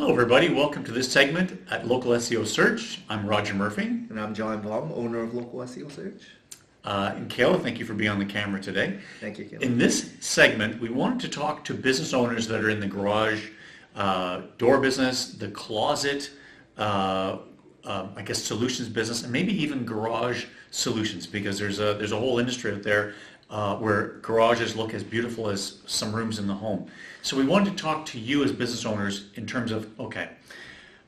Hello everybody, welcome to this segment at Local SEO Search. I'm Roger Murphy. And I'm John Baum, owner of Local SEO Search. And Kayla, thank you for being on the camera today. Thank you, Kayla. In this segment, we wanted to talk to business owners that are in the garage door business, the closet, I guess solutions business, and maybe even garage solutions, because there's a whole industry out there where garages look as beautiful as some rooms in the home. So we wanted to talk to you as business owners in terms of, okay,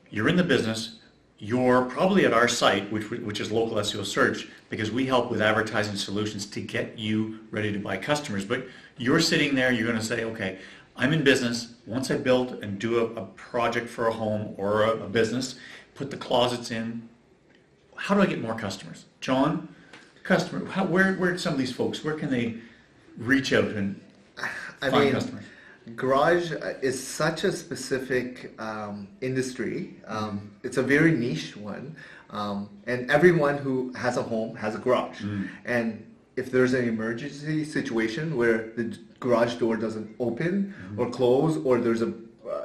you're in the business, you're probably at our site, which is Local SEO Search, because we help with advertising solutions to get you ready to buy customers. But you're sitting there, you're going to say, okay, I'm in business. Once I build and do a project for a home or a business, put the closets in, how do I get more customers? John, where some of these folks, where can they reach out and find customers? Garage is such a specific industry. It's a very niche one. And everyone who has a home has a garage. And if there's an emergency situation where the garage door doesn't open or close, or there's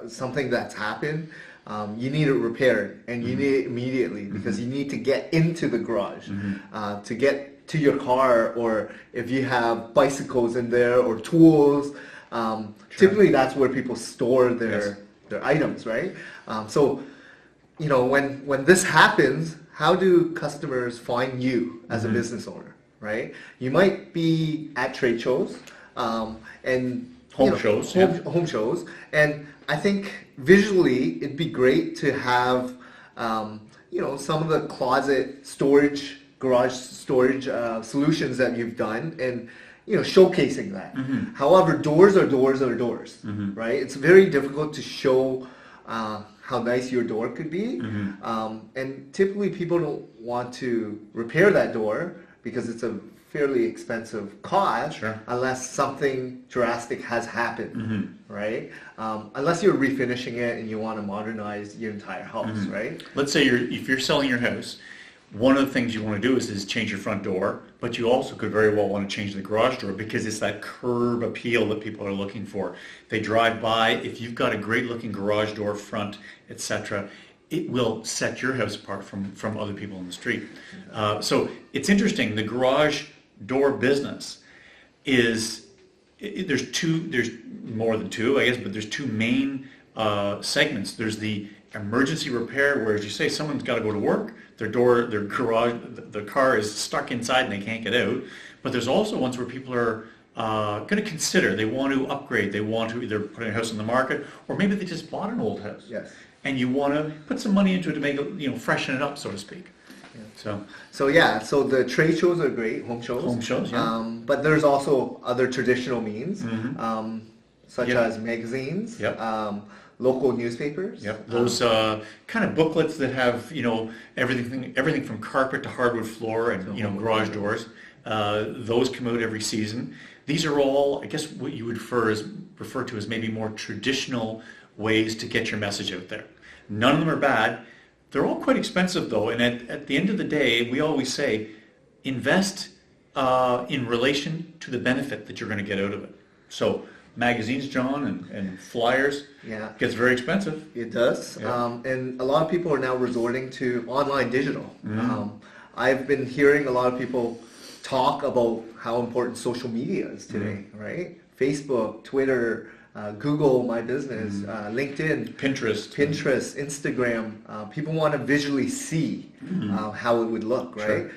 something that's happened, you need it repaired, and you need it immediately, because you need to get into the garage to get to your car, or if you have bicycles in there or tools. Typically that's where people store their items, right? So, you know, when this happens, how do customers find you as a business owner, right? You might be at trade shows and home shows, and I think visually it'd be great to have some of the closet storage, garage storage solutions that you've done, and showcasing that. However, doors are doors, right? It's very difficult to show how nice your door could be, and typically people don't want to repair that door because it's a fairly expensive cost, unless something drastic has happened, right? Unless you're refinishing it and you want to modernize your entire house, right? Let's say if you're selling your house, one of the things you want to do is change your front door, but you also could very well want to change the garage door, because it's that curb appeal that people are looking for. They drive by, if you've got a great looking garage door, front, etc., it will set your house apart from other people in the street. So it's interesting, the garage door business there's more than two, I guess, but there's two main segments. There's the emergency repair, where, as you say, someone's got to go to work, their garage, the car is stuck inside and they can't get out. But there's also ones where people are going to consider, they want to upgrade, they want to either put a house on the market, or maybe they just bought an old house. Yes. And you want to put some money into it to make it, freshen it up, so to speak. Yeah. So the trade shows are great, home shows. But there's also other traditional means, such as magazines, local newspapers. Those kind of booklets that have everything from carpet to hardwood floor and garage doors. Those come out every season. These are all, I guess, what you would refer to as maybe more traditional ways to get your message out there. None of them are bad. They're all quite expensive though, and at the end of the day, we always say, invest in relation to the benefit that you're going to get out of it. So magazines, John, and flyers, gets very expensive. It does, and a lot of people are now resorting to online digital. I've been hearing a lot of people talk about how important social media is today, right? Facebook, Twitter, Google My Business, LinkedIn, Pinterest, Instagram. People want to visually see how it would look, right?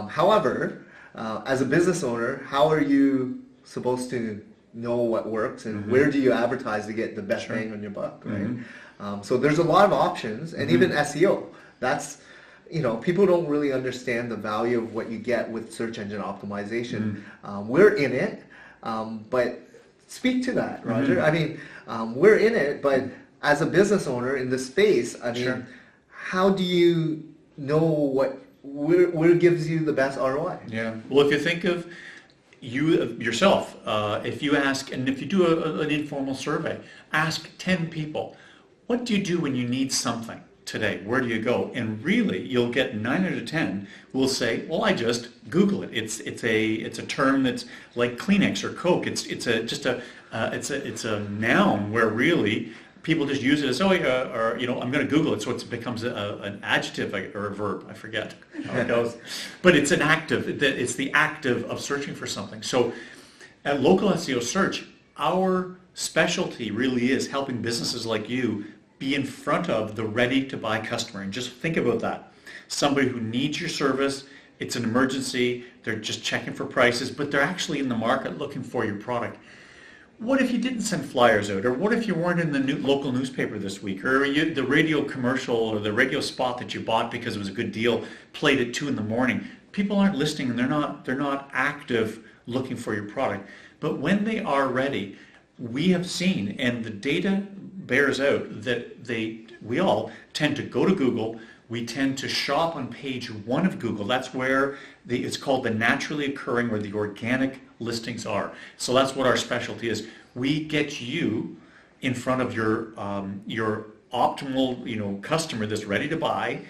However, as a business owner, how are you supposed to know what works, and where do you advertise to get the best bang on your buck, right? So there's a lot of options, and even SEO. That's, people don't really understand the value of what you get with search engine optimization. We're in it, but speak to that, Roger. I mean, we're in it, but as a business owner in this space, I mean, how do you know where gives you the best ROI? Yeah. Well, if you think of yourself, if you ask, and if you do an informal survey, ask 10 people, what do you do when you need something today? Where do you go? And really, you'll get 9 out of 10 will say, well, I just Google it. It's a term that's like Kleenex or Coke. It's a noun where really people just use it as, or, I'm going to Google it, so it becomes an adjective or a verb. I forget how it goes. But it's an active, it's the active of searching for something. So at Local SEO Search, our specialty really is helping businesses like you be in front of the ready-to-buy customer. And just think about that. Somebody who needs your service, it's an emergency, they're just checking for prices, but they're actually in the market looking for your product. What if you didn't send flyers out? Or what if you weren't in the local newspaper this week? Or the radio commercial or the radio spot that you bought because it was a good deal played at 2 a.m. People aren't listening and they're not active looking for your product. But when they are ready, we have seen, and the data bears out, that we all tend to go to Google. We tend to shop on page 1 of Google. That's where it's called the naturally occurring, where the organic listings are. So that's what our specialty is. We get you in front of your optimal customer that's ready to buy.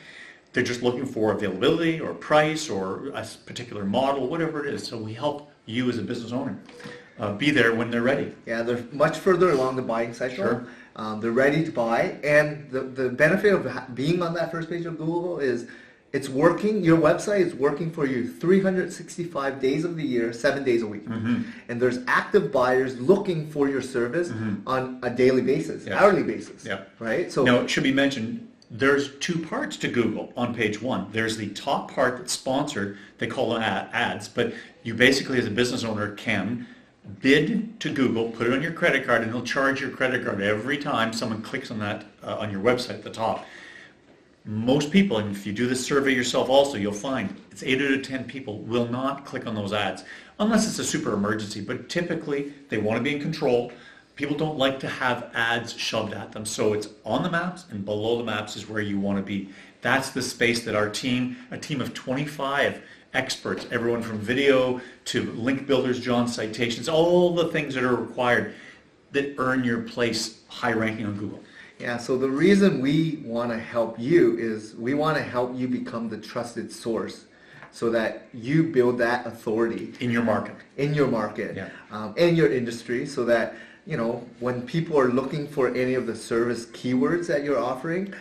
They're just looking for availability or price or a particular model, whatever it is. So we help you as a business owner be there when they're ready. Yeah, they're much further along the buying cycle. Sure. They're ready to buy, and the benefit of being on that first page of Google is it's working. Your website is working for you 365 days of the year, 7 days a week. And there's active buyers looking for your service on a daily basis, hourly basis. Right? So now, it should be mentioned, there's 2 parts to Google on page 1. There's the top part that's sponsored. They call them ads, but you basically, as a business owner, can bid to Google, put it on your credit card, and they'll charge your credit card every time someone clicks on that on your website at the top. Most people, and if you do this survey yourself also, you'll find it's 8 out of 10 people will not click on those ads unless it's a super emergency. But typically, they want to be in control. People don't like to have ads shoved at them. So it's on the maps, and below the maps is where you want to be. That's the space that our team, a team of 25 experts, everyone from video to link builders, John, citations, all the things that are required that earn your place high ranking on Google. Yeah, so the reason we want to help you is we want to help you become the trusted source so that you build that authority in your market. In your market, in your industry, so that when people are looking for any of the service keywords that you're offering,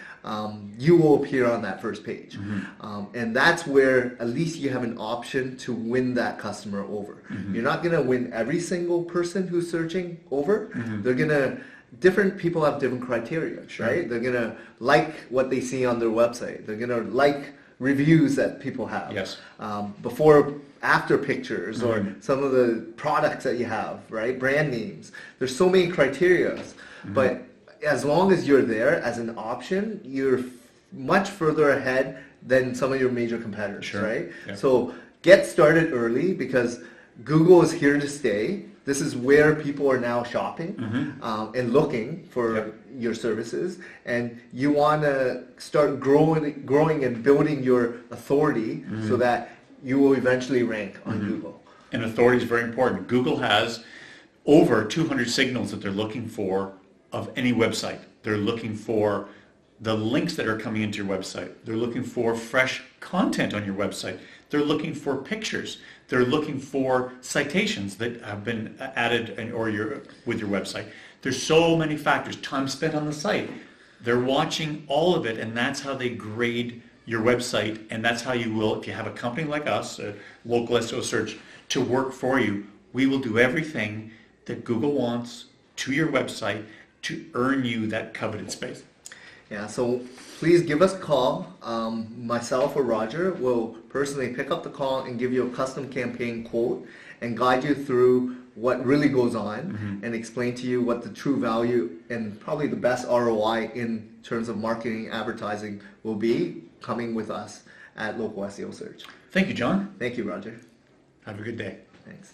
you will appear on that first page. And that's where at least you have an option to win that customer over. You're not going to win every single person who's searching over. Different people have different criteria, right? They're going to like what they see on their website. They're going to like reviews that people have. Before, after pictures, or some of the products that you have, right? Brand names. There's so many criteria, but as long as you're there as an option, you're much further ahead than some of your major competitors, right? So get started early, because Google is here to stay. This is where people are now shopping and looking for your services, and you want to start growing and building your authority so that you will eventually rank on Google. And authority is very important. Google has over 200 signals that they're looking for of any website. They're looking for the links that are coming into your website. They're looking for fresh content on your website. They're looking for pictures. They're looking for citations that have been added with your website. There's so many factors. Time spent on the site. They're watching all of it, and that's how they grade your website, and that's how you will, if you have a company like us, Local SEO Search, to work for you. We will do everything that Google wants to your website to earn you that coveted space. Yeah, so please give us a call. Myself or Roger will personally pick up the call and give you a custom campaign quote and guide you through what really goes on and explain to you what the true value and probably the best ROI in terms of marketing advertising will be coming with us at Local SEO Search. Thank you, John. Thank you, Roger. Have a good day. Thanks.